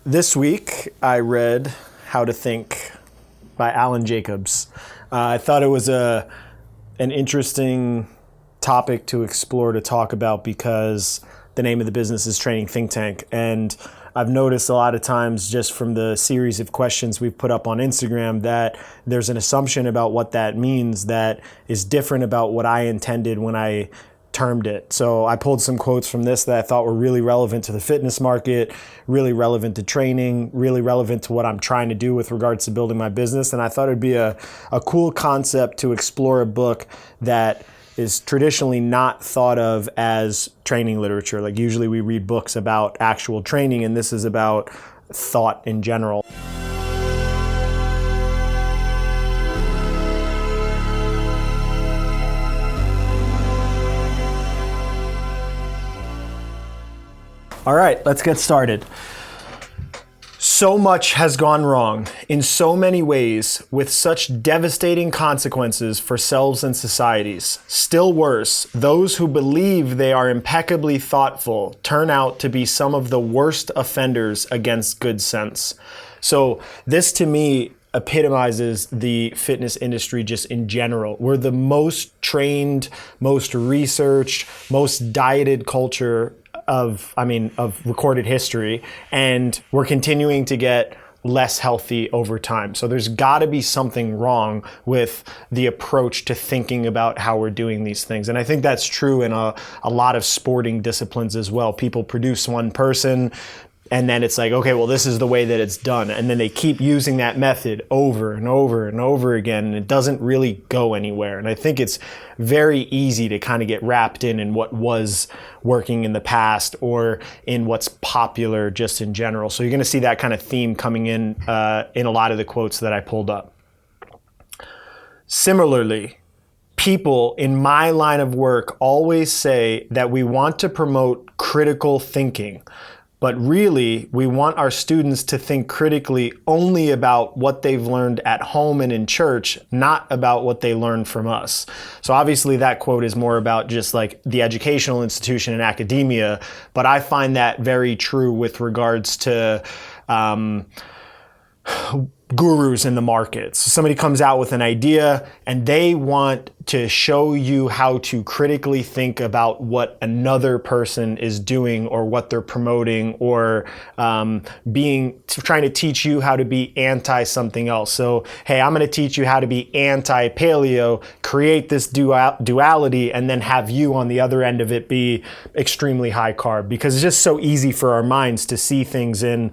This week, I read How to Think by Alan Jacobs. I thought it was an interesting topic to explore, to talk about, because the name of the business is Training Think Tank. And I've noticed a lot of times, just from the series of questions we've put up on Instagram, that there's an assumption about what that means that is different about what I intended when I termed it. So I pulled some quotes from this that I thought were really relevant to the fitness market, really relevant to training, really relevant to what I'm trying to do with regards to building my business. And I thought it'd be a cool concept to explore a book that is traditionally not thought of as training literature. Like, usually we read books about actual training, and this is about thought in general. All right, let's get started. So much has gone wrong in so many ways, with such devastating consequences for selves and societies. Still worse, those who believe they are impeccably thoughtful turn out to be some of the worst offenders against good sense. So this, to me, epitomizes the fitness industry just in general. We're the most trained, most researched, most dieted culture of recorded history, and we're continuing to get less healthy over time. So there's got to be something wrong with the approach to thinking about how we're doing these things. And I think that's true in a lot of sporting disciplines as well. People produce one person, and then it's like, okay, well, this is the way that it's done. And then they keep using that method over and over and over again, and it doesn't really go anywhere. And I think it's very easy to kind of get wrapped in what was working in the past, or in what's popular just in general. So you're going to see that kind of theme coming in a lot of the quotes that I pulled up. Similarly, people in my line of work always say that we want to promote critical thinking. But really, we want our students to think critically only about what they've learned at home and in church, not about what they learned from us. So obviously that quote is more about just like the educational institution and academia, but I find that very true with regards to gurus in the markets. So somebody comes out with an idea and they want to show you how to critically think about what another person is doing or what they're promoting, or trying to teach you how to be anti something else. So, hey, I'm going to teach you how to be anti paleo, create this duality, and then have you on the other end of it be extremely high carb, because it's just so easy for our minds to see things in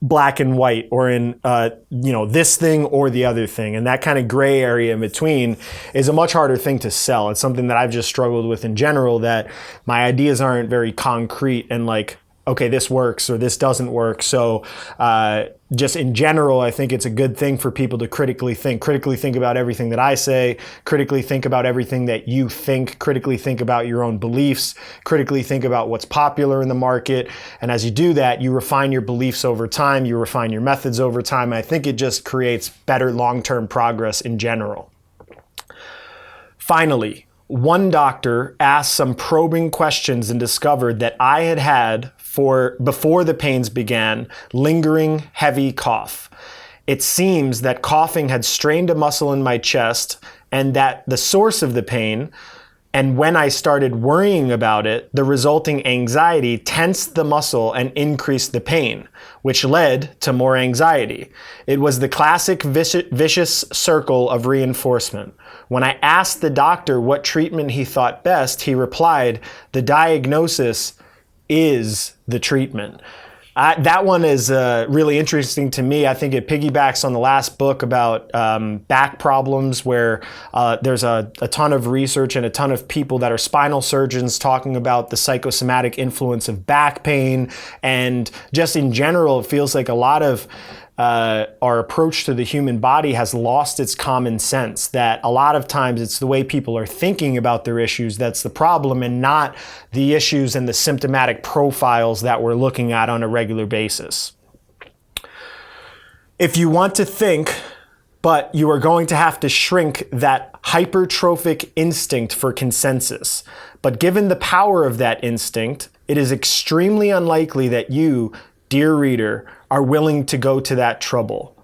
black and white, or in this thing or the other thing. And that kind of gray area in between is a much harder thing to sell. It's something that I've just struggled with in general, that my ideas aren't very concrete and like, okay, this works or this doesn't work. So just in general, I think it's a good thing for people to critically think about everything that I say, critically think about everything that you think, critically think about your own beliefs, critically think about what's popular in the market. And as you do that, you refine your beliefs over time, you refine your methods over time. I think it just creates better long-term progress in general. Finally, one doctor asked some probing questions and discovered that I had before the pains began, lingering heavy cough. It seems that coughing had strained a muscle in my chest, and that the source of the pain, and when I started worrying about it, the resulting anxiety tensed the muscle and increased the pain, which led to more anxiety. It was the classic vicious circle of reinforcement. When I asked the doctor what treatment he thought best, he replied, "The diagnosis is the treatment." That one is really interesting to me. I think it piggybacks on the last book about back problems, where there's a ton of research and a ton of people that are spinal surgeons talking about the psychosomatic influence of back pain. And just in general, it feels like a lot of our approach to the human body has lost its common sense, that a lot of times it's the way people are thinking about their issues that's the problem, and not the issues and the symptomatic profiles that we're looking at on a regular basis. If you want to think, but you are going to have to shrink that hypertrophic instinct for consensus. But given the power of that instinct, it is extremely unlikely that you dear reader, are willing to go to that trouble.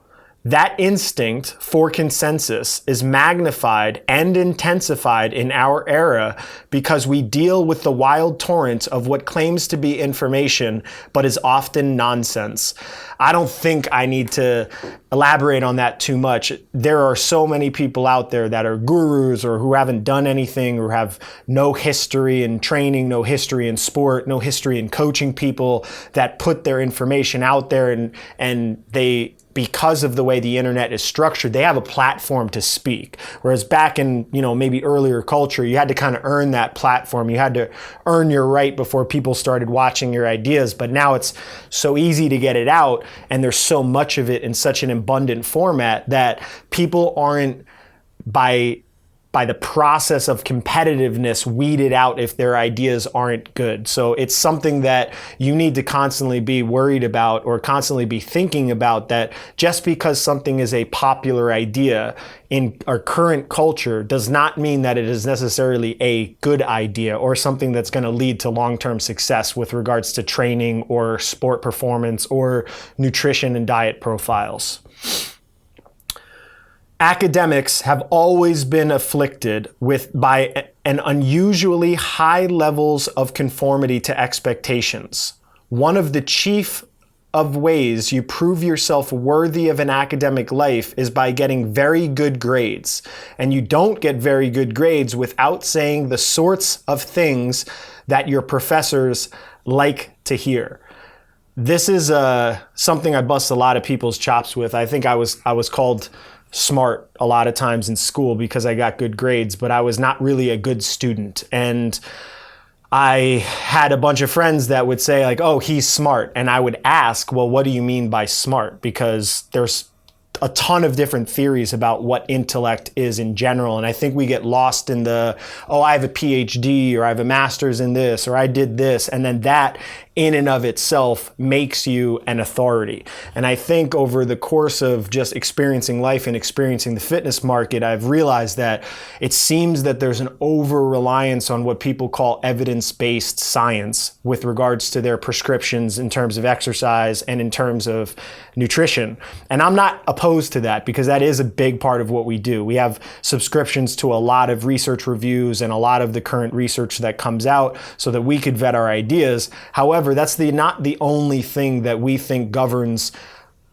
That instinct for consensus is magnified and intensified in our era because we deal with the wild torrent of what claims to be information, but is often nonsense. I don't think I need to elaborate on that too much. There are so many people out there that are gurus or who haven't done anything or have no history in training, no history in sport, no history in coaching people that put their information out there and they, because of the way the internet is structured, they have a platform to speak. Whereas back in, maybe earlier culture, you had to kind of earn that platform. You had to earn your right before people started watching your ideas. But now it's so easy to get it out, and there's so much of it in such an abundant format that people aren't, by the process of competitiveness, weeded out if their ideas aren't good. So it's something that you need to constantly be worried about or constantly be thinking about, that just because something is a popular idea in our current culture does not mean that it is necessarily a good idea or something that's going to lead to long-term success with regards to training or sport performance or nutrition and diet profiles. Academics have always been afflicted by an unusually high levels of conformity to expectations. One of the chief of ways you prove yourself worthy of an academic life is by getting very good grades. And you don't get very good grades without saying the sorts of things that your professors like to hear. This is something I bust a lot of people's chops with. I think I was called smart a lot of times in school because I got good grades, but I was not really a good student. And I had a bunch of friends that would say like, oh, he's smart. And I would ask, well, what do you mean by smart? Because there's a ton of different theories about what intellect is in general. And I think we get lost in the, oh, I have a PhD or I have a master's in this or I did this. And then that in and of itself makes you an authority. And I think over the course of just experiencing life and experiencing the fitness market, I've realized that it seems that there's an over-reliance on what people call evidence-based science with regards to their prescriptions in terms of exercise and in terms of nutrition. And I'm not opposed to that because that is a big part of what we do. We have subscriptions to a lot of research reviews and a lot of the current research that comes out so that we could vet our ideas. However, that's not the only thing that we think governs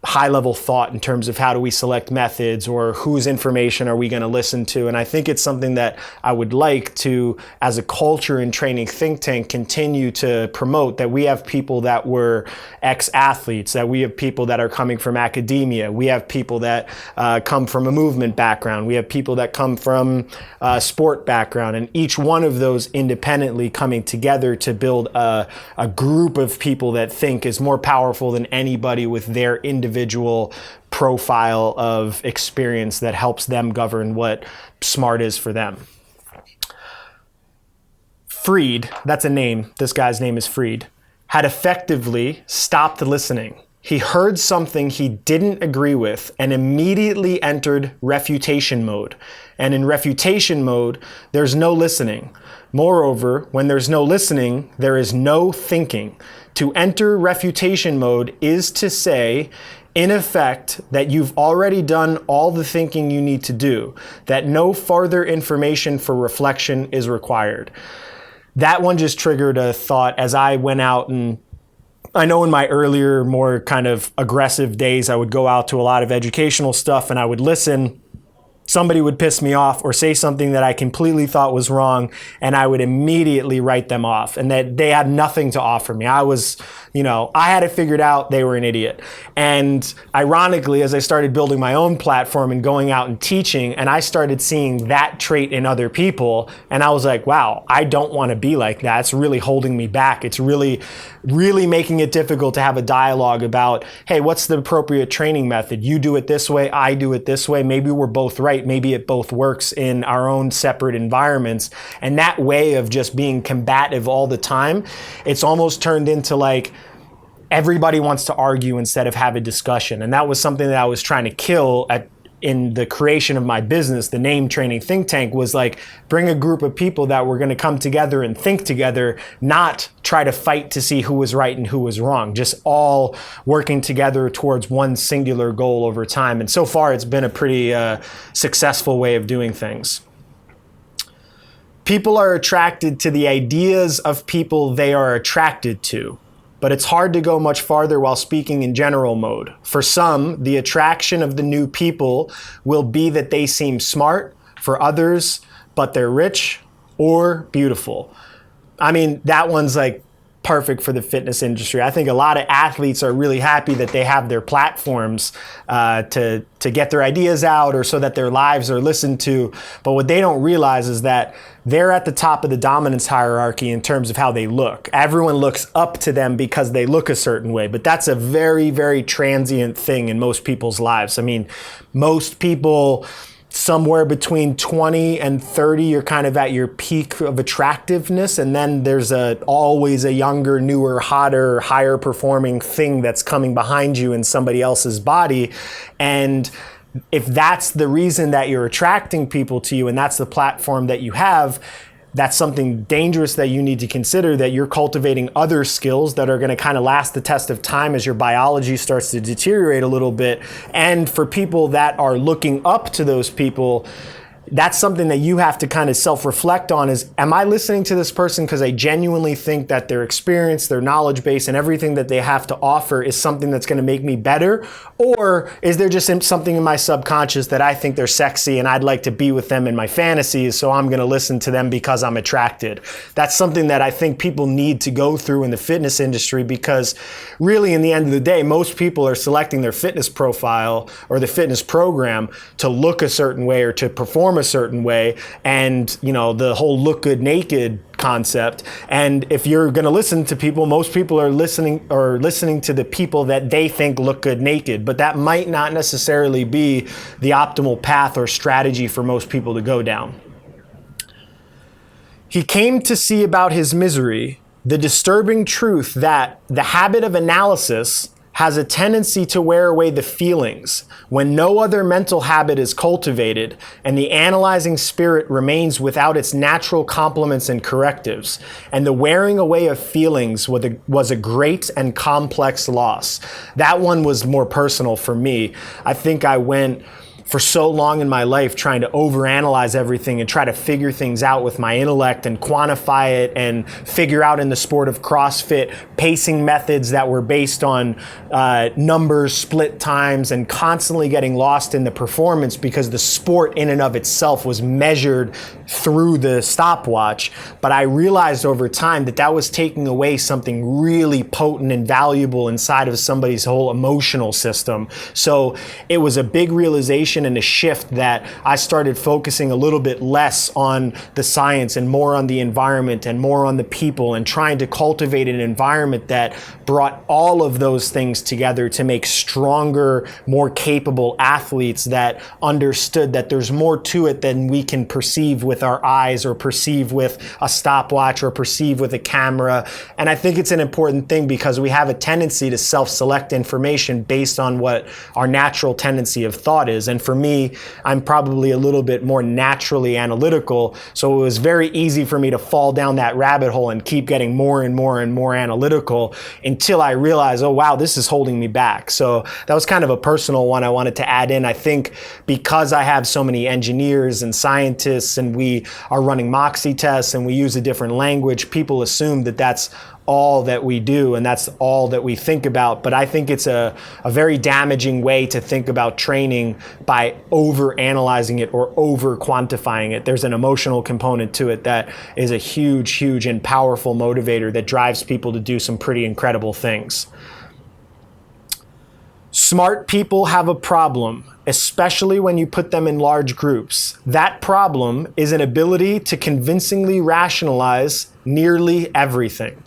high-level thought in terms of how do we select methods or whose information are we going to listen to. And I think it's something that I would like to, as a culture and training think tank, continue to promote, that we have people that were ex-athletes, that we have people that are coming from academia, we have people that come from a movement background, we have people that come from a sport background, and each one of those independently coming together to build a group of people that think is more powerful than anybody with their individual profile of experience that helps them govern what smart is for them. Freed, that's a name, this guy's name is Freed, had effectively stopped listening. He heard something he didn't agree with and immediately entered refutation mode. And in refutation mode, there's no listening. Moreover, when there's no listening, there is no thinking. To enter refutation mode is to say, in effect, that you've already done all the thinking you need to do, that no further information for reflection is required. That one just triggered a thought as I went out, and I know in my earlier, more kind of aggressive days, I would go out to a lot of educational stuff and I would listen. Somebody would piss me off or say something that I completely thought was wrong, and I would immediately write them off, and that they had nothing to offer me. I was, I had it figured out, they were an idiot. And ironically, as I started building my own platform and going out and teaching, and I started seeing that trait in other people, and I was like, wow, I don't want to be like that. It's really holding me back. It's really, really making it difficult to have a dialogue about, hey, what's the appropriate training method? You do it this way, I do it this way. Maybe we're both right. Maybe it both works in our own separate environments. And that way of just being combative all the time, it's almost turned into like everybody wants to argue instead of have a discussion. And that was something that I was trying to kill in the creation of my business, the Name Training Think Tank, was like bring a group of people that were going to come together and think together, not try to fight to see who was right and who was wrong, just all working together towards one singular goal over time. And so far, it's been a pretty successful way of doing things. People are attracted to the ideas of people they are attracted to, but it's hard to go much farther while speaking in general mode. For some, the attraction of the new people will be that they seem smart. For others, but they're rich or beautiful. I mean, that one's like perfect for the fitness industry. I think a lot of athletes are really happy that they have their platforms to get their ideas out, or so that their lives are listened to. But what they don't realize is that they're at the top of the dominance hierarchy in terms of how they look. Everyone looks up to them because they look a certain way, but that's a very, very transient thing in most people's lives. I mean, most people somewhere between 20 and 30, you're kind of at your peak of attractiveness. And then there's always a younger, newer, hotter, higher performing thing that's coming behind you in somebody else's body. And if that's the reason that you're attracting people to you and that's the platform that you have, that's something dangerous that you need to consider, that you're cultivating other skills that are going to kind of last the test of time as your biology starts to deteriorate a little bit. And for people that are looking up to those people, that's something that you have to kind of self-reflect on is, am I listening to this person because I genuinely think that their experience, their knowledge base, and everything that they have to offer is something that's going to make me better? Or is there just something in my subconscious that I think they're sexy and I'd like to be with them in my fantasies, so I'm going to listen to them because I'm attracted? That's something that I think people need to go through in the fitness industry, because really in the end of the day, most people are selecting their fitness profile or the fitness program to look a certain way or to perform a certain way, and the whole look good naked concept. And if you're going to listen to people, most people are listening to the people that they think look good naked, but that might not necessarily be the optimal path or strategy for most people to go down. He came to see about his misery the disturbing truth that the habit of analysis has a tendency to wear away the feelings when no other mental habit is cultivated and the analyzing spirit remains without its natural complements and correctives. And the wearing away of feelings was a great and complex loss. That one was more personal for me. I think I went for so long in my life trying to overanalyze everything and try to figure things out with my intellect and quantify it and figure out in the sport of CrossFit pacing methods that were based on numbers, split times, and constantly getting lost in the performance because the sport in and of itself was measured through the stopwatch. But I realized over time that that was taking away something really potent and valuable inside of somebody's whole emotional system. So it was a big realization and a shift that I started focusing a little bit less on the science and more on the environment and more on the people, and trying to cultivate an environment that brought all of those things together to make stronger, more capable athletes that understood that there's more to it than we can perceive with our eyes or perceive with a stopwatch or perceive with a camera. And I think it's an important thing because we have a tendency to self-select information based on what our natural tendency of thought is. And for me, I'm probably a little bit more naturally analytical, so it was very easy for me to fall down that rabbit hole and keep getting more and more and more analytical until I realized, oh wow, this is holding me back. So that was kind of a personal one I wanted to add in. I think because I have so many engineers and scientists and we are running Moxie tests and we use a different language, people assume that that's all that we do and that's all that we think about. But I think it's a very damaging way to think about training by over analyzing it or over quantifying it. There's an emotional component to it that is a huge, huge and powerful motivator that drives people to do some pretty incredible things. Smart people have a problem, especially when you put them in large groups. That problem is an ability to convincingly rationalize nearly everything.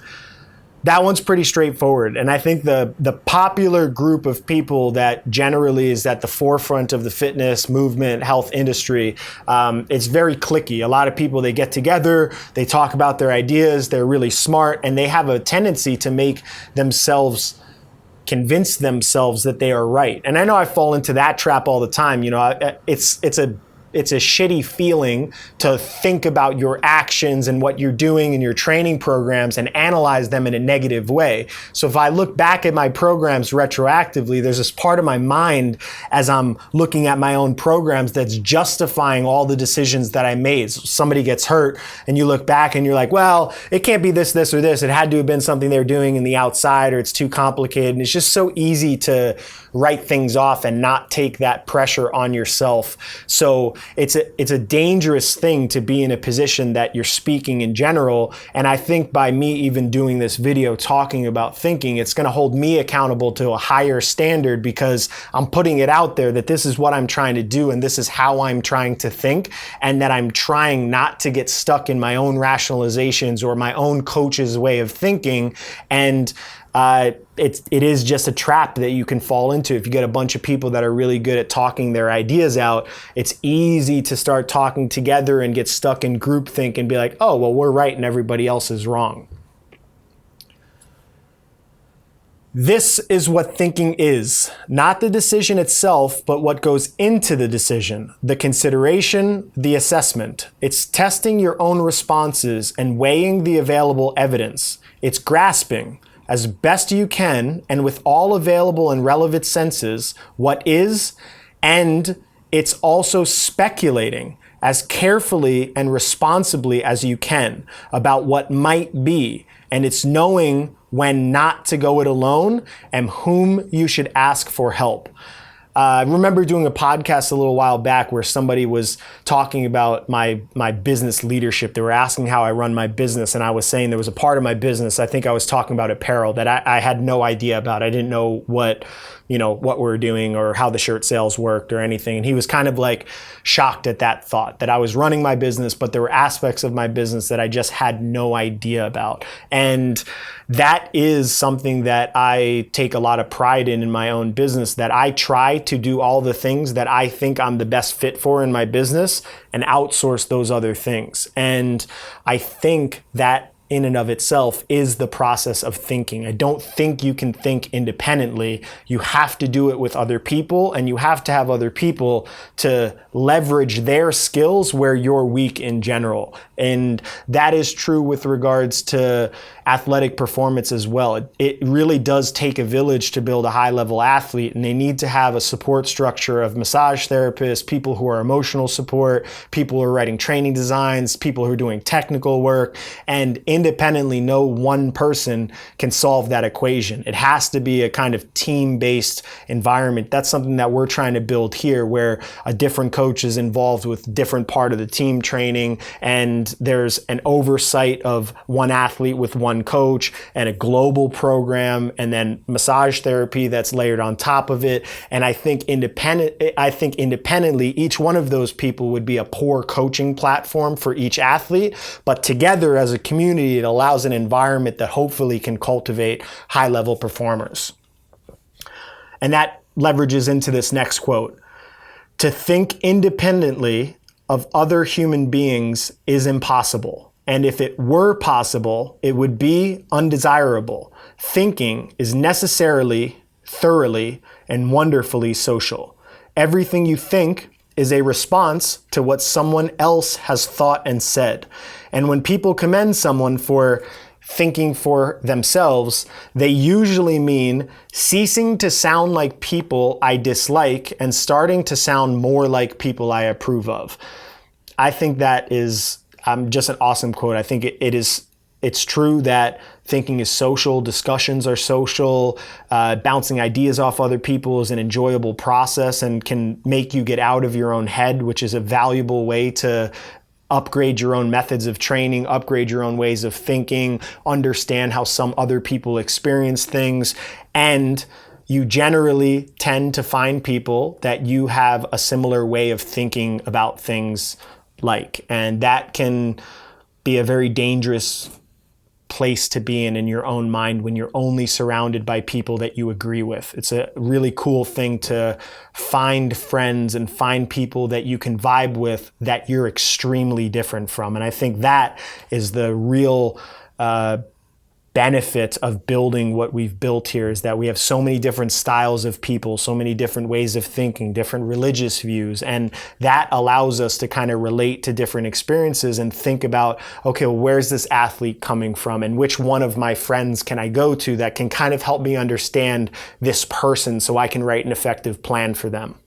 That one's pretty straightforward. And I think the popular group of people that generally is at the forefront of the fitness movement, health industry, it's very cliquey. A lot of people, they get together, they talk about their ideas, they're really smart, and they have a tendency to make themselves convince themselves that they are right. And I know I fall into that trap all the time. It's a shitty feeling to think about your actions and what you're doing in your training programs and analyze them in a negative way. So if I look back at my programs retroactively, there's this part of my mind as I'm looking at my own programs that's justifying all the decisions that I made. So somebody gets hurt and you look back and you're like, well, it can't be this, this, or this. It had to have been something they were doing in the outside, or it's too complicated. And it's just so easy to write things off and not take that pressure on yourself. So it's a dangerous thing to be in a position that you're speaking in general. And I think by me even doing this video talking about thinking, it's going to hold me accountable to a higher standard, because I'm putting it out there that this is what I'm trying to do and this is how I'm trying to think, and that I'm trying not to get stuck in my own rationalizations or my own coach's way of thinking. And it is just a trap that you can fall into. If you get a bunch of people that are really good at talking their ideas out, it's easy to start talking together and get stuck in groupthink and be like, oh, well, we're right and everybody else is wrong. This is what thinking is, not the decision itself, but what goes into the decision, the consideration, the assessment. It's testing your own responses and weighing the available evidence. It's grasping, as best you can and with all available and relevant senses, what is, and it's also speculating as carefully and responsibly as you can about what might be, and it's knowing when not to go it alone and whom you should ask for help. I remember doing a podcast a little while back where somebody was talking about my business leadership. They were asking how I run my business, and I was saying there was a part of my business, I think I was talking about apparel, that I had no idea about. I didn't know what we were doing or how the shirt sales worked or anything. And he was kind of like shocked at that thought, that I was running my business, but there were aspects of my business that I just had no idea about. And that is something that I take a lot of pride in my own business, that I try to do all the things that I think I'm the best fit for in my business and outsource those other things. And I think that in and of itself is the process of thinking. I don't think you can think independently. You have to do it with other people, and you have to have other people to leverage their skills where you're weak in general. And that is true with regards to athletic performance as well. It really does take a village to build a high-level athlete, and they need to have a support structure of massage therapists, people who are emotional support, people who are writing training designs, people who are doing technical work, and independently, no one person can solve that equation. It has to be a kind of team-based environment. That's something that we're trying to build here, where a different coach is involved with different part of the team training, and there's an oversight of one athlete with one coach and a global program, and then massage therapy that's layered on top of it. And I think independently, each one of those people would be a poor coaching platform for each athlete, but together as a community, it allows an environment that hopefully can cultivate high-level performers. And that leverages into this next quote. To think independently of other human beings is impossible. And if it were possible, it would be undesirable. Thinking is necessarily, thoroughly, and wonderfully social. Everything you think is a response to what someone else has thought and said. And when people commend someone for thinking for themselves, they usually mean ceasing to sound like people I dislike and starting to sound more like people I approve of. I think that is just an awesome quote. I think it's true that thinking is social, discussions are social, bouncing ideas off other people is an enjoyable process and can make you get out of your own head, which is a valuable way to upgrade your own methods of training, upgrade your own ways of thinking, understand how some other people experience things, and you generally tend to find people that you have a similar way of thinking about things like, and that can be a very dangerous place to be in your own mind when you're only surrounded by people that you agree with. It's a really cool thing to find friends and find people that you can vibe with that you're extremely different from. And I think that is the real benefit of building what we've built here is that we have so many different styles of people, so many different ways of thinking, different religious views, and that allows us to kind of relate to different experiences and think about, okay, well, where's this athlete coming from, and which one of my friends can I go to that can kind of help me understand this person so I can write an effective plan for them.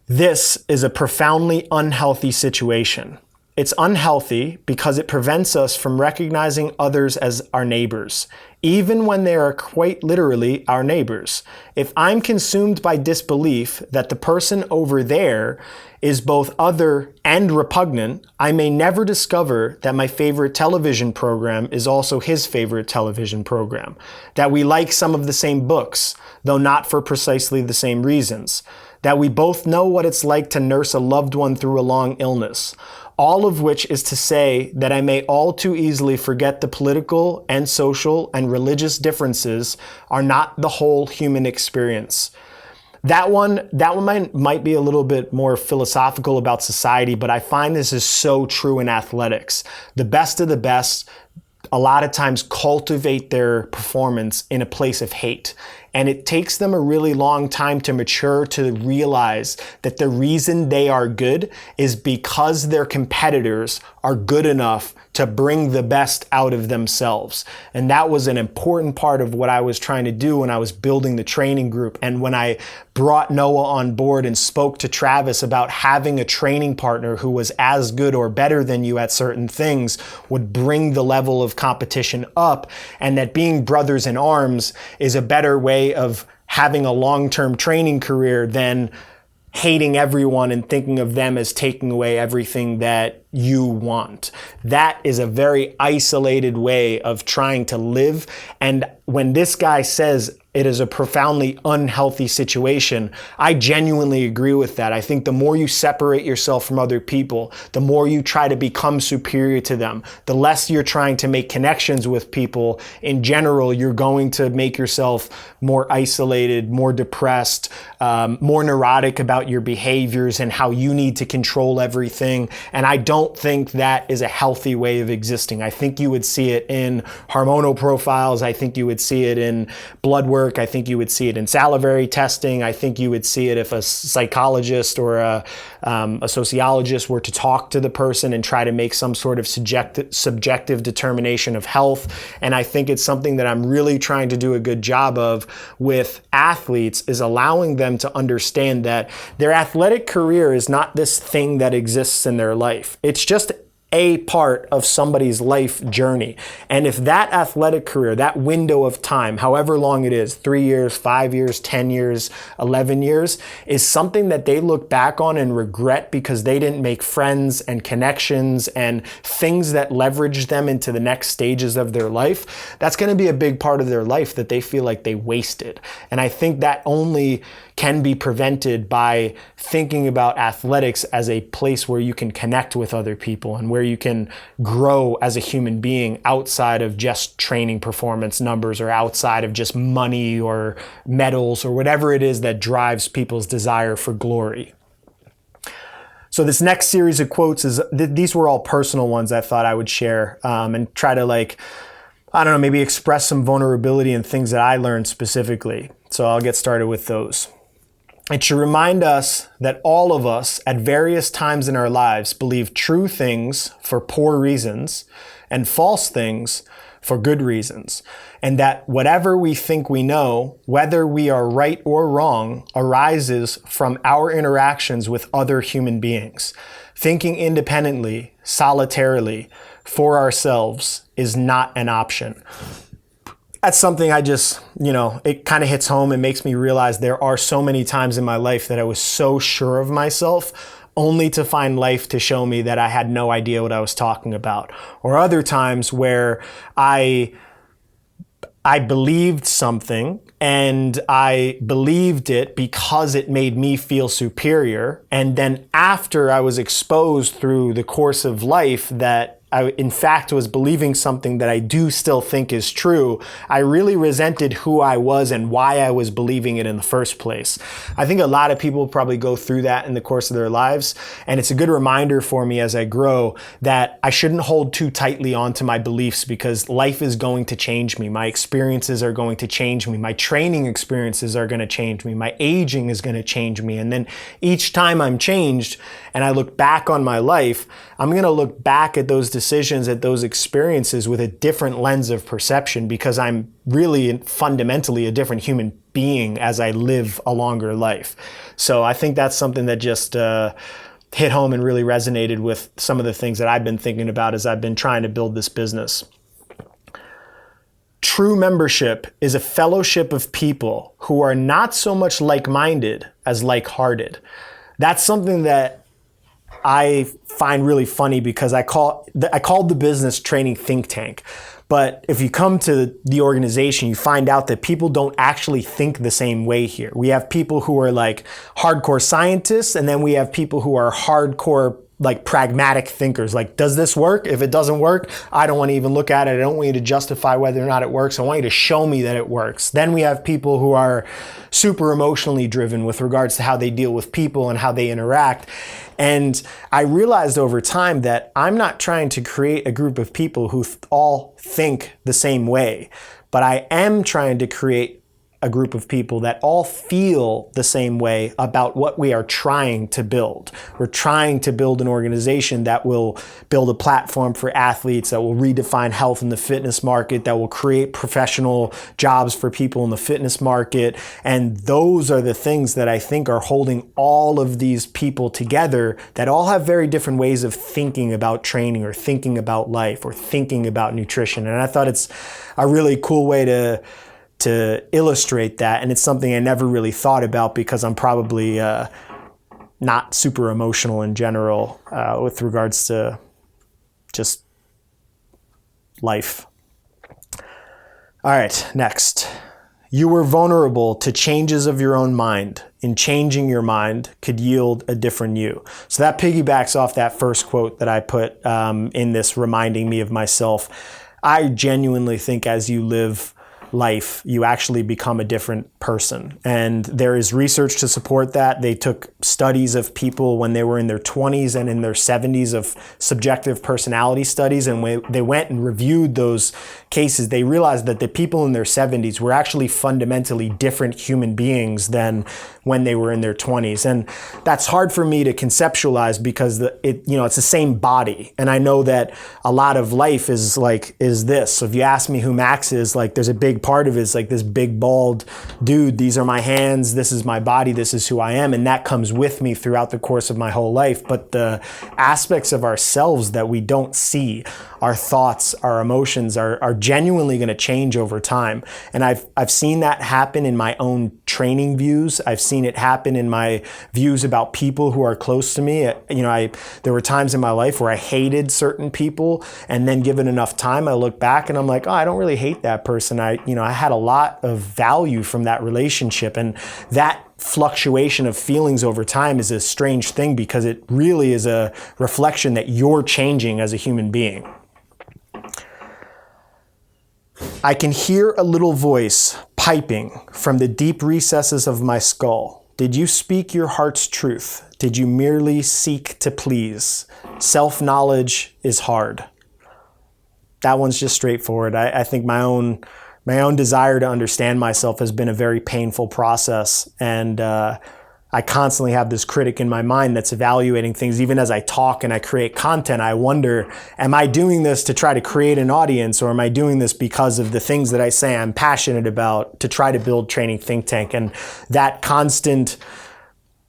This is a profoundly unhealthy situation. It's unhealthy because it prevents us from recognizing others as our neighbors, even when they are quite literally our neighbors. If I'm consumed by disbelief that the person over there is both other and repugnant, I may never discover that my favorite television program is also his favorite television program, that we like some of the same books, though not for precisely the same reasons, that we both know what it's like to nurse a loved one through a long illness. All of which is to say that I may all too easily forget the political and social and religious differences are not the whole human experience. That one might be a little bit more philosophical about society, but I find this is so true in athletics. The best of the best a lot of times cultivate their performance in a place of hate. And it takes them a really long time to mature to realize that the reason they are good is because their competitors are good enough to bring the best out of themselves. And that was an important part of what I was trying to do when I was building the training group. And when I brought Noah on board and spoke to Travis about having a training partner who was as good or better than you at certain things would bring the level of competition up, and that being brothers in arms is a better way of having a long-term training career than hating everyone and thinking of them as taking away everything that you want. That is a very isolated way of trying to live. And when this guy says it is a profoundly unhealthy situation, I genuinely agree with that. I think the more you separate yourself from other people, the more you try to become superior to them, the less you're trying to make connections with people. In general, you're going to make yourself more isolated, more depressed, more neurotic about your behaviors and how you need to control everything. And I don't think that is a healthy way of existing. I think you would see it in hormonal profiles. I think you would see it in blood work. I think you would see it in salivary testing. I think you would see it if a psychologist or a sociologist were to talk to the person and try to make some sort of subjective determination of health. And I think it's something that I'm really trying to do a good job of with athletes, is allowing them to understand that their athletic career is not this thing that exists in their life. It's just a part of somebody's life journey. And if that athletic career, that window of time, however long it is, 3 years, 5 years, 10 years, 11 years, is something that they look back on and regret because they didn't make friends and connections and things that leverage them into the next stages of their life, that's going to be a big part of their life that they feel like they wasted. And I think that only can be prevented by thinking about athletics as a place where you can connect with other people and where you can grow as a human being outside of just training performance numbers or outside of just money or medals or whatever it is that drives people's desire for glory. So this next series of quotes these were all personal ones I thought I would share and try to maybe express some vulnerability and things that I learned specifically. So I'll get started with those. It should remind us that all of us at various times in our lives believe true things for poor reasons and false things for good reasons, and that whatever we think we know, whether we are right or wrong, arises from our interactions with other human beings. Thinking independently, solitarily, for ourselves is not an option. That's something I just, it kind of hits home and makes me realize there are so many times in my life that I was so sure of myself, only to find life to show me that I had no idea what I was talking about. Or other times where I believed something and I believed it because it made me feel superior. And then after I was exposed through the course of life that I in fact was believing something that I do still think is true, I really resented who I was and why I was believing it in the first place. I think a lot of people probably go through that in the course of their lives, and it's a good reminder for me as I grow that I shouldn't hold too tightly onto my beliefs, because life is going to change me. My experiences are going to change me. My training experiences are going to change me. My aging is going to change me. And then each time I'm changed and I look back on my life, I'm going to look back at those decisions, at those experiences with a different lens of perception, because I'm really fundamentally a different human being as I live a longer life. So I think that's something that just hit home and really resonated with some of the things that I've been thinking about as I've been trying to build this business. True membership is a fellowship of people who are not so much like-minded as like-hearted. That's something that I find really funny, because I called the business Training Think Tank. But if you come to the organization, you find out that people don't actually think the same way here. We have people who are like hardcore scientists, and then we have people who are hardcore like pragmatic thinkers. Like, does this work? If it doesn't work, I don't want to even look at it. I don't want you to justify whether or not it works. I want you to show me that it works. Then we have people who are super emotionally driven with regards to how they deal with people and how they interact. And I realized over time that I'm not trying to create a group of people who all think the same way, but I am trying to create a group of people that all feel the same way about what we are trying to build. We're trying to build an organization that will build a platform for athletes, that will redefine health in the fitness market, that will create professional jobs for people in the fitness market. And those are the things that I think are holding all of these people together that all have very different ways of thinking about training or thinking about life or thinking about nutrition. And I thought it's a really cool way to illustrate that, and it's something I never really thought about, because I'm probably not super emotional in general with regards to just life. All right, next. You were vulnerable to changes of your own mind. In changing your mind could yield a different you. So that piggybacks off that first quote that I put in this, reminding me of myself. I genuinely think as you live life, you actually become a different person. And there is research to support that. They took studies of people when they were in their 20s and in their 70s of subjective personality studies. And when they went and reviewed those cases, they realized that the people in their 70s were actually fundamentally different human beings than when they were in their 20s. And that's hard for me to conceptualize, because it's the same body. And I know that a lot of life is this. So if you ask me who Max is, there's a big part of it is like this big bald dude. These are my hands. This is my body. This is who I am. And that comes with me throughout the course of my whole life. But the aspects of ourselves that we don't see, our thoughts, our emotions are genuinely going to change over time. And I've seen that happen in my own training views. I've seen it happen in my views about people who are close to me. There were times in my life where I hated certain people, and then given enough time, I look back and I'm like, oh, I don't really hate that person. I had a lot of value from that relationship. And that fluctuation of feelings over time is a strange thing, because it really is a reflection that you're changing as a human being. I can hear a little voice piping from the deep recesses of my skull. Did you speak your heart's truth? Did you merely seek to please? Self-knowledge is hard. That one's just straightforward. I think my own desire to understand myself has been a very painful process. And I constantly have this critic in my mind that's evaluating things. Even as I talk and I create content, I wonder, am I doing this to try to create an audience, or am I doing this because of the things that I say I'm passionate about to try to build Training Think Tank? And that constant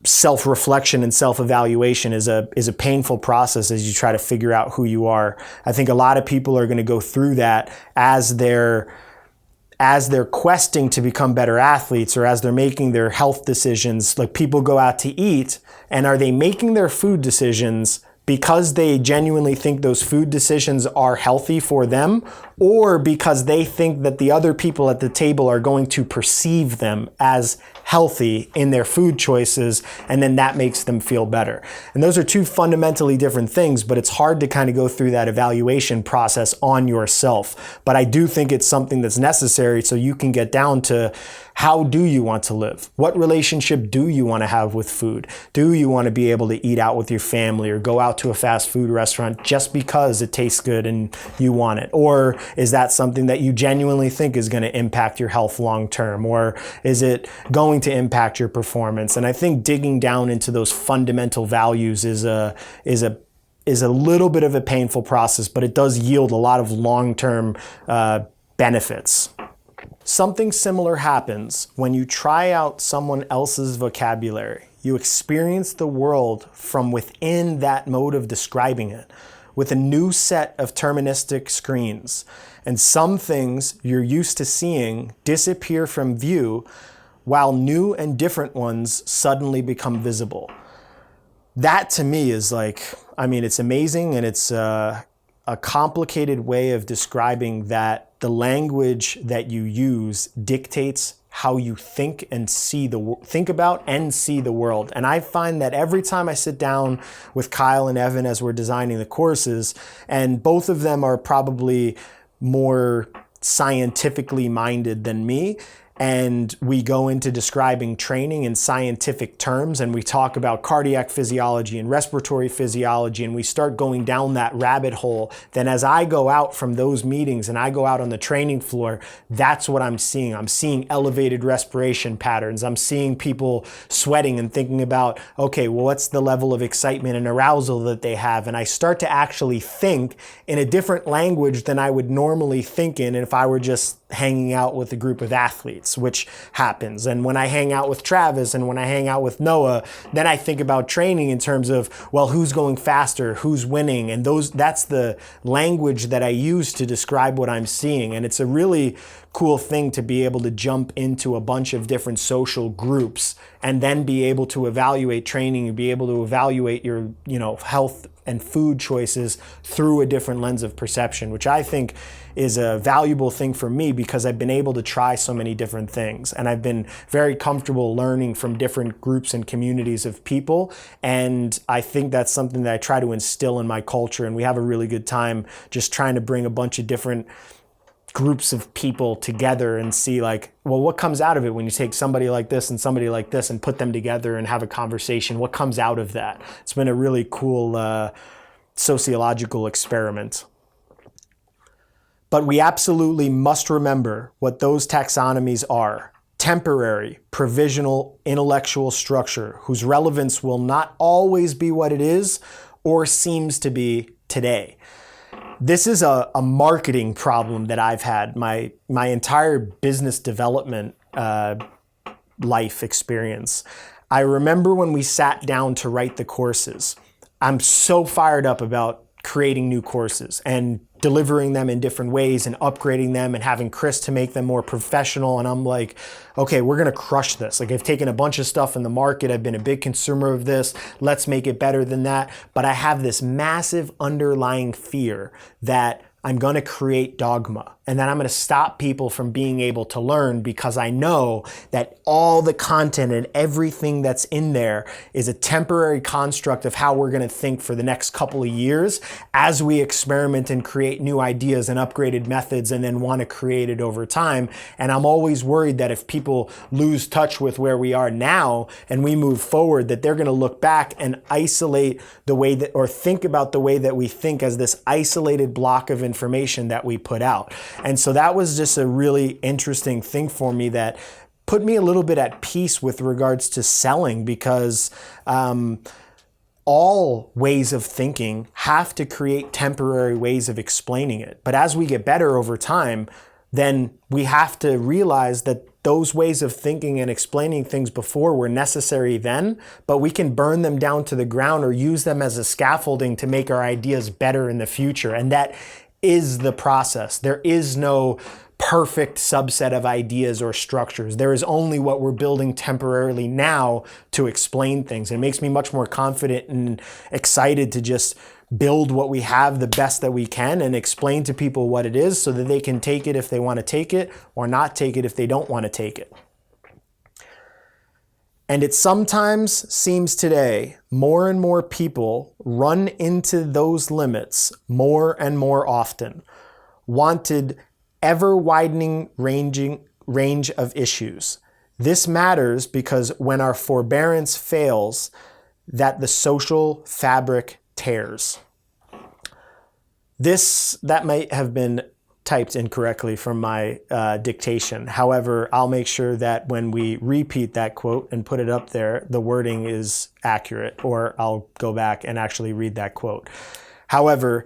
self-reflection and self-evaluation is a painful process as you try to figure out who you are. I think a lot of people are going to go through that as they're questing to become better athletes, or as they're making their health decisions. Like, people go out to eat, and are they making their food decisions because they genuinely think those food decisions are healthy for them? or because they think that the other people at the table are going to perceive them as healthy in their food choices, and then that makes them feel better. And those are two fundamentally different things, but it's hard to kind of go through that evaluation process on yourself. But I do think it's something that's necessary so you can get down to, how do you want to live? What relationship do you want to have with food? Do you want to be able to eat out with your family or go out to a fast food restaurant just because it tastes good and you want it? Or is that something that you genuinely think is going to impact your health long term? Or is it going to impact your performance? And I think digging down into those fundamental values is a little bit of a painful process, but it does yield a lot of long-term benefits. Something similar happens when you try out someone else's vocabulary. You experience the world from within that mode of describing it with a new set of terministic screens. And some things you're used to seeing disappear from view while new and different ones suddenly become visible. That to me is it's amazing, and it's a complicated way of describing that the language that you use dictates how you think about and see the world. And I find that every time I sit down with Kyle and Evan as we're designing the courses, and both of them are probably more scientifically minded than me, and we go into describing training in scientific terms, and we talk about cardiac physiology and respiratory physiology, and we start going down that rabbit hole, then as I go out from those meetings and I go out on the training floor, that's what I'm seeing. I'm seeing elevated respiration patterns. I'm seeing people sweating and thinking about, okay, well, what's the level of excitement and arousal that they have? And I start to actually think in a different language than I would normally think in if I were just hanging out with a group of athletes, which happens. And when I hang out with Travis and when I hang out with Noah, then I think about training in terms of, well, who's going faster, who's winning, and that's the language that I use to describe what I'm seeing. And it's a really cool thing to be able to jump into a bunch of different social groups and then be able to evaluate training and be able to evaluate your, health and food choices through a different lens of perception, which I think is a valuable thing for me because I've been able to try so many different things. And I've been very comfortable learning from different groups and communities of people. And I think that's something that I try to instill in my culture. And we have a really good time just trying to bring a bunch of different groups of people together and see what comes out of it when you take somebody like this and somebody like this and put them together and have a conversation. What comes out of that? It's been a really cool sociological experiment. But we absolutely must remember what those taxonomies are. Temporary, provisional, intellectual structure whose relevance will not always be what it is or seems to be today. This is a marketing problem that I've had my entire business development life experience. I remember when we sat down to write the courses, I'm so fired up about creating new courses and delivering them in different ways and upgrading them and having Chris to make them more professional. And I'm like, okay, we're going to crush this. I've taken a bunch of stuff in the market. I've been a big consumer of this. Let's make it better than that. But I have this massive underlying fear that I'm going to create dogma and then I'm going to stop people from being able to learn because I know that all the content and everything that's in there is a temporary construct of how we're going to think for the next couple of years as we experiment and create new ideas and upgraded methods and then want to create it over time. And I'm always worried that if people lose touch with where we are now and we move forward, that they're going to look back and isolate the way that, or think about the way that we think as this isolated block of information that we put out. And so that was just a really interesting thing for me that put me a little bit at peace with regards to selling because all ways of thinking have to create temporary ways of explaining it. But as we get better over time, then we have to realize that those ways of thinking and explaining things before were necessary then, but we can burn them down to the ground or use them as a scaffolding to make our ideas better in the future. And that is the process. There is no perfect subset of ideas or structures. There is only what we're building temporarily now to explain things. It makes me much more confident and excited to just build what we have the best that we can and explain to people what it is so that they can take it if they want to take it or not take it if they don't want to take it. And it sometimes seems today more and more people run into those limits more and more often, wanted ever-widening range of issues. This matters because when our forbearance fails, that the social fabric tears. That might have been typed incorrectly from my dictation. However, I'll make sure that when we repeat that quote and put it up there, the wording is accurate, or I'll go back and actually read that quote. However,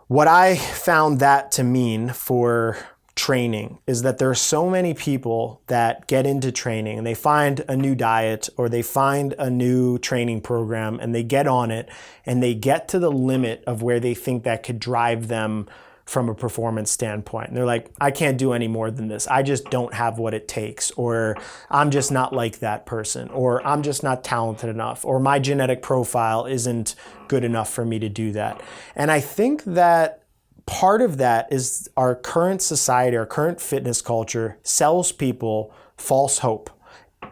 what I found that to mean for training is that there are so many people that get into training and they find a new diet or they find a new training program and they get on it and they get to the limit of where they think that could drive them from a performance standpoint. And they're like, I can't do any more than this. I just don't have what it takes, or I'm just not like that person, or I'm just not talented enough, or my genetic profile isn't good enough for me to do that. And I think that part of that is our current society, our current fitness culture sells people false hope.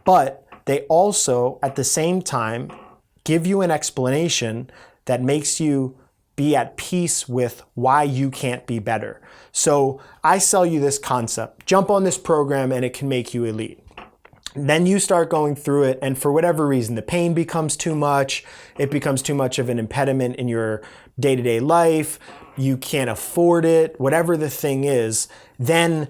But they also, at the same time, give you an explanation that makes you be at peace with why you can't be better. So I sell you this concept. Jump on this program and it can make you elite. Then you start going through it, and for whatever reason, the pain becomes too much. It becomes too much of an impediment in your day-to-day life. You can't afford it, whatever the thing is. Then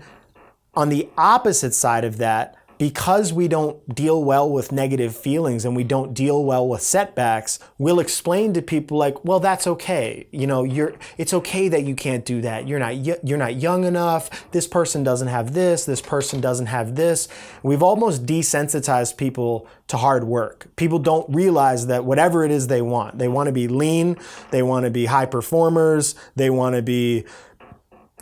on the opposite side of that, because we don't deal well with negative feelings and we don't deal well with setbacks, we'll explain to people like, well, that's okay. It's okay that you can't do that. You're not young enough. This person doesn't have this. This person doesn't have this. We've almost desensitized people to hard work. People don't realize that whatever it is they want to be lean, they want to be high performers, they want to be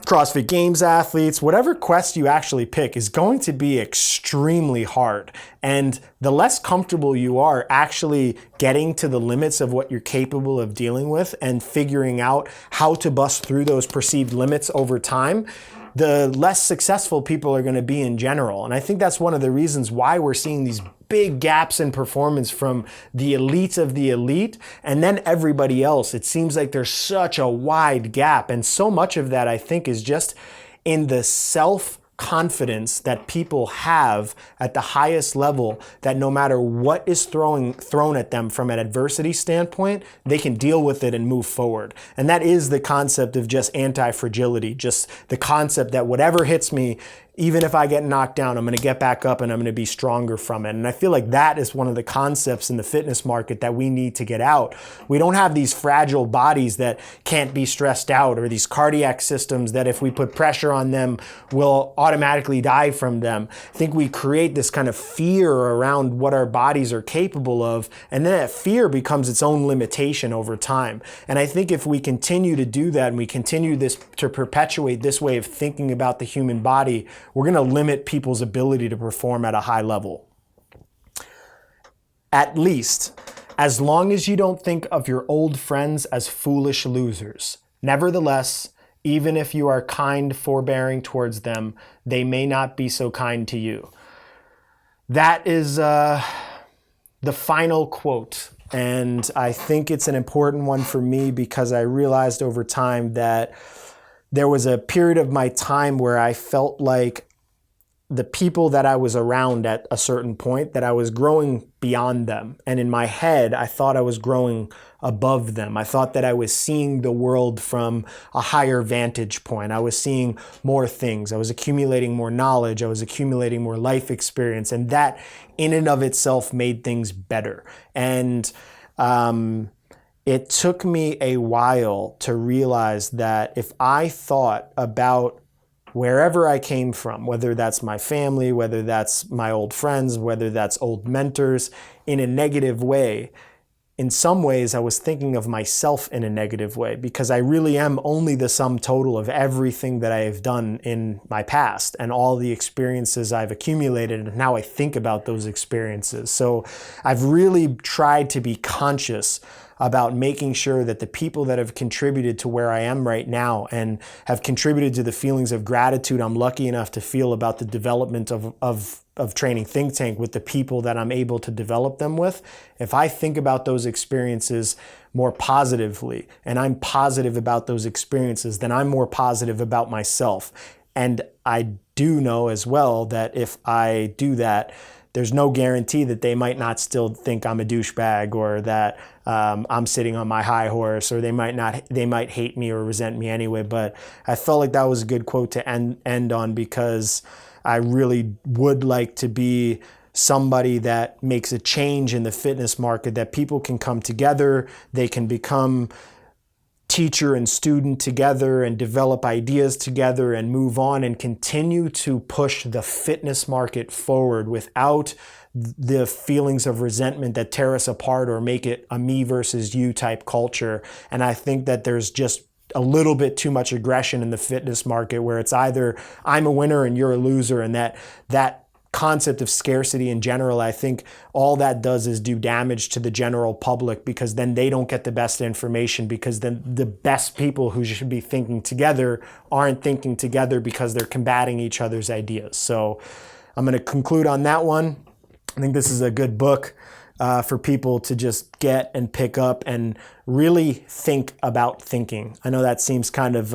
CrossFit Games athletes, whatever quest you actually pick is going to be extremely hard. And the less comfortable you are actually getting to the limits of what you're capable of dealing with and figuring out how to bust through those perceived limits over time, the less successful people are going to be in general. And I think that's one of the reasons why we're seeing these big gaps in performance from the elite of the elite and then everybody else. It seems like there's such a wide gap. And so much of that, I think, is just in the self-confidence that people have at the highest level, that no matter what is thrown at them from an adversity standpoint, they can deal with it and move forward. And that is the concept of just anti-fragility, just the concept that whatever hits me, even if I get knocked down, I'm going to get back up and I'm going to be stronger from it. And I feel like that is one of the concepts in the fitness market that we need to get out. We don't have these fragile bodies that can't be stressed out, or these cardiac systems that if we put pressure on them, will automatically die from them. I think we create this kind of fear around what our bodies are capable of, and then that fear becomes its own limitation over time. And I think if we continue to do that and we continue to perpetuate this way of thinking about the human body, we're going to limit people's ability to perform at a high level. At least, as long as you don't think of your old friends as foolish losers. Nevertheless, even if you are kind, forbearing towards them, they may not be so kind to you. That is the final quote. And I think it's an important one for me because I realized over time that there was a period of my time where I felt like the people that I was around at a certain point, that I was growing beyond them. And in my head, I thought I was growing above them. I thought that I was seeing the world from a higher vantage point. I was seeing more things. I was accumulating more knowledge. I was accumulating more life experience. And that in and of itself made things better. And it took me a while to realize that if I thought about wherever I came from, whether that's my family, whether that's my old friends, whether that's old mentors, in a negative way, in some ways I was thinking of myself in a negative way, because I really am only the sum total of everything that I have done in my past and all the experiences I've accumulated and how I think about those experiences. So I've really tried to be conscious about making sure that the people that have contributed to where I am right now and have contributed to the feelings of gratitude I'm lucky enough to feel about the development of Training Think Tank with the people that I'm able to develop them with, if I think about those experiences more positively and I'm positive about those experiences, then I'm more positive about myself. And I do know as well that if I do that, there's no guarantee that they might not still think I'm a douchebag, or that I'm sitting on my high horse, or they might hate me or resent me anyway. But I felt like that was a good quote to end on, because I really would like to be somebody that makes a change in the fitness market, that people can come together, they can become teacher and student together and develop ideas together and move on and continue to push the fitness market forward without the feelings of resentment that tear us apart or make it a me versus you type culture. And I think that there's just a little bit too much aggression in the fitness market, where it's either I'm a winner and you're a loser, and that concept of scarcity in general, I think all that does is do damage to the general public, because then they don't get the best information, because then the best people who should be thinking together aren't thinking together because they're combating each other's ideas. So I'm going to conclude on that one. I think this is a good book for people to just get and pick up and really think about thinking. I know that seems kind of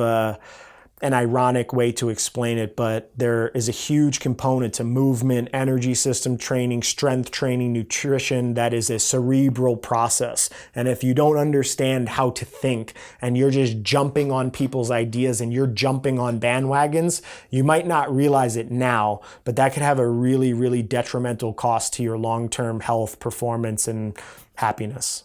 an ironic way to explain it, but there is a huge component to movement, energy system training, strength training, nutrition that is a cerebral process. And if you don't understand how to think and you're just jumping on people's ideas and you're jumping on bandwagons, you might not realize it now, but that could have a really, really detrimental cost to your long-term health, performance, and happiness.